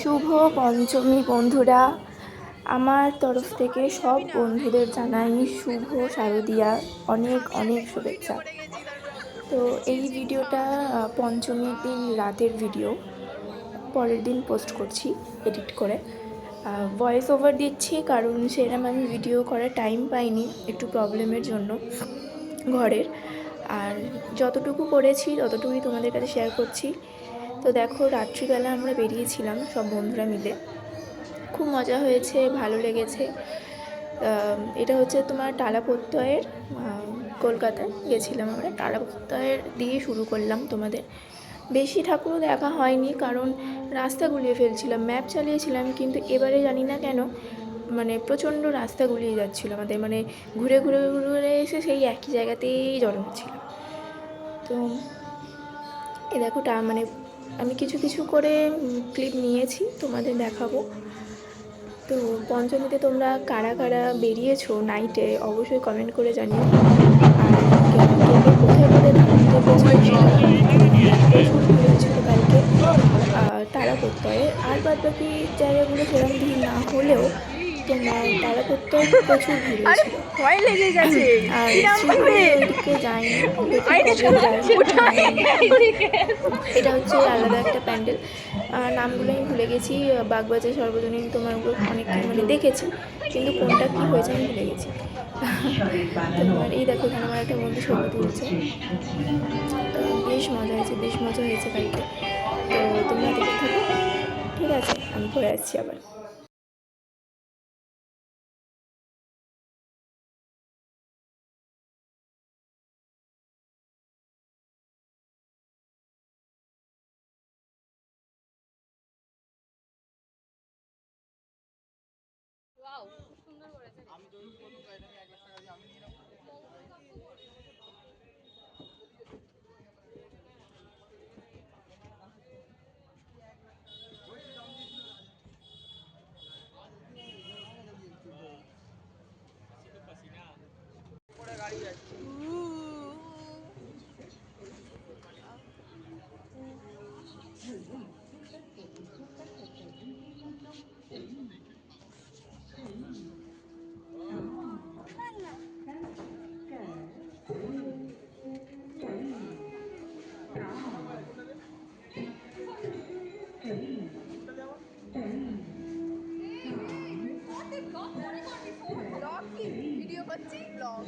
শুভ পঞ্চমী বন্ধুরা, আমার তরফ থেকে সব বন্ধুদের জানাই শুভ শারদিয়া অনেক অনেক শুভেচ্ছা। তো এই ভিডিওটা পঞ্চমীর দিন রাতের ভিডিও, পরের দিন পোস্ট করছি এডিট করে। ভয়েস ওভার দিচ্ছি কারণ সেরকম আমি ভিডিও করার টাইম পাইনি একটু প্রবলেমের জন্য ঘরের। আর যতটুকু করেছি ততটুকুই তোমাদের কাছে শেয়ার করছি। তো দেখো, রাত্রিবেলা আমরা বেরিয়েছিলাম সব বন্ধুরা মিলে, খুব মজা হয়েছে, ভালো লেগেছে। এটা হচ্ছে তোমার টালা প্রত্যয়ের, কলকাতায় গেছিলাম আমরা। টালা প্রত্যয়ের দিয়ে শুরু করলাম তোমাদের। বেশি ঠাকুরও দেখা হয়নি কারণ রাস্তা গুলিয়ে ফেলছিলাম, ম্যাপ চালিয়েছিলাম, কিন্তু এবারে জানি না কেন মানে প্রচণ্ড রাস্তা গুলিয়ে যাচ্ছিলো আমাদের, মানে ঘুরে ঘুরে ঘুরে এসে সেই একই জায়গাতেই জড়ো হচ্ছিলাম। তো এ দেখো মানে আমি কিছু কিছু করে ক্লিপ নিয়েছি, তোমাদের দেখাবো। তো পঞ্চমীতে তোমরা কারা কারা বেরিয়েছো নাইটে অবশ্যই কমেন্ট করে জানিও। আর কোথায় কোথায় ঠাকুর দেখেছো প্রচুর ভিড় হয়েছিল কালকে তারা প্রত্যয়ে। আর বাদ বাকি জায়গাগুলো সেরকম ভিড় না হলেও তোমার তারা প্রত্যয় প্রচুর ভিড় হয়েছিল। ভয় লেগে গেছে আর ওইদিকে যাইনি, এটা হচ্ছে আলাদা একটা প্যান্ডেল, নামগুলো আমি ভুলে গেছি। বাগবাজার সর্বজনীন তোমার অনেক মানে দেখেছি, কিন্তু কোনটা কী হয়েছে আমি ভুলে গেছি। তোমার এই দেখো, এখানে আমার একটা বন্ধু ছবি তুলছে। বেশ মজা হয়েছে, বেশ মজা হয়েছে কালকে। তো তোমরা দেখতে থাকো, ঠিক আছে? আমি পরে আসছি আবার। ভিডিও করছি ব্লগ।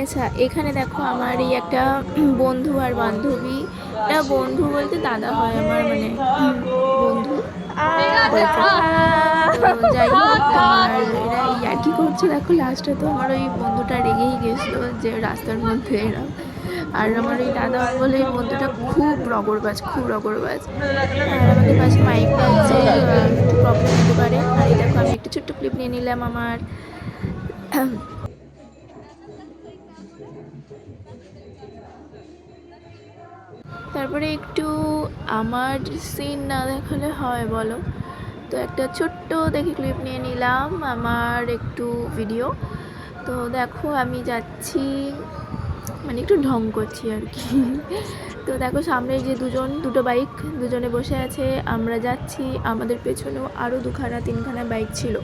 আচ্ছা, এখানে দেখো আমার এই একটা বন্ধু আর বান্ধবী, এটা বন্ধু বলতে দাদা হয় আমার, মানে বন্ধু যাই হোক। তোমার এরা আর কি করছে দেখো, লাস্টে তো আমার ওই বন্ধুটা রেগেই গেছিলো যে রাস্তার মধ্যে এরা। আর আমার ওই দাদা বলে বন্ধুটা খুব রগড়বাজ, খুব রগড়বাজ। আর আমাদের পাশে মাইক বাজছে, একটু প্রবলেম হতে পারে। আর এই দেখো, আমি একটু ছোট্ট ক্লিপ নিয়ে নিলাম আমার। তারপরে একটু আমার সিন না দেখালে হয় বলো, তো একটা ছোট্ট দেখে ক্লিপ নিয়ে নিলাম আমার একটু ভিডিও। তো দেখো আমি যাচ্ছি, মানে একটু ঢং করছি আর কি। তো দেখো সামনে যে দুটো বাইক, দুজনে বসে আছে, আমরা যাচ্ছি, আমাদের পেছনেও আরও দুখানা তিনখানা বাইক ছিল।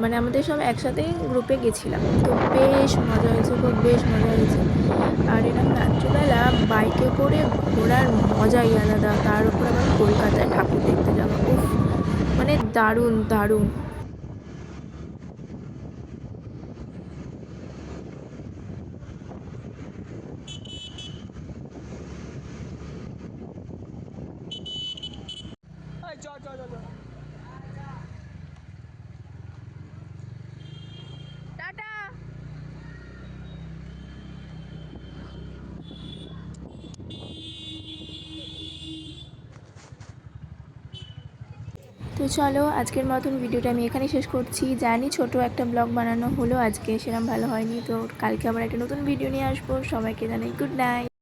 মানে আমাদের সব একসাথে গ্রুপে গেছিলাম। তো বেশ মজা হয়েছে, খুব বেশ মজা হয়েছে। আর এরকম রাত্রিবেলা বাইকে করে ঘোরার মজাই আলাদা, তার উপর আবার কলকাতায় ঠাকুর দেখতে যাওয়া, উফ, মানে দারুণ দারুণ। টাটা। তো তো চলো আজকের মতন ভিডিওটা আমি এখানেই শেষ করছি। জানি ছোট একটা ব্লগ বানানো হলো আজকে, সেরকম ভালো হয়নি। তো কালকে আবার একটা নতুন ভিডিও নিয়ে আসবো। সবাইকে জানাই গুড নাইট।